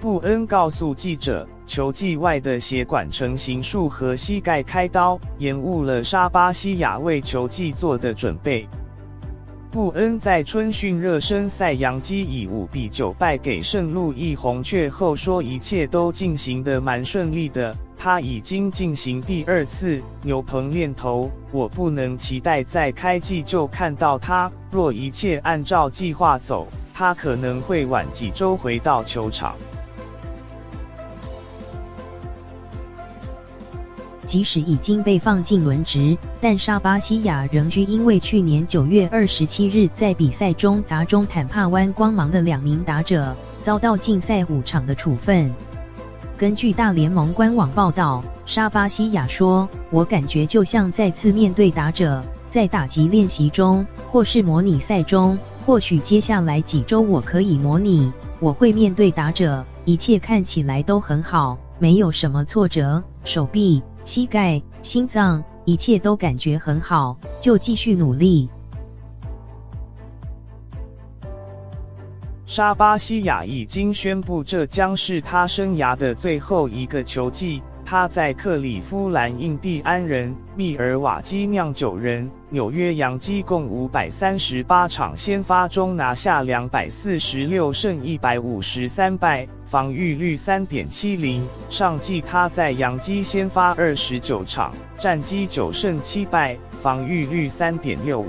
布恩告诉记者，球季外的血管成型术和膝盖开刀延误了沙巴西亚为球季做的准备。布恩在春训热身赛洋基以5-9败给圣路易红雀后说，一切都进行得蛮顺利的。他已经进行第2次牛棚练投，我不能期待在开季就看到他。若一切按照计划走，他可能会晚几周回到球场。即使已经被放进轮值，但沙巴西亚仍需因为去年9月27日在比赛中砸中坦帕湾光芒的2名打者，遭到禁赛5场的处分。根据大联盟官网报道，沙巴西亚说：“我感觉就像再次面对打者，在打击练习中，或是模拟赛中，或许接下来几周我可以模拟，我会面对打者，一切看起来都很好，没有什么挫折，手臂、膝盖、心脏，一切都感觉很好，就继续努力。”沙巴西亚已经宣布，这将是他生涯的最后一个球季。他在克里夫兰印第安人、密尔瓦基酿酒人、纽约洋基共538场先发中拿下246胜153败，防御率3.70。上季他在洋基先发29场，战绩9胜7败，防御率3.65。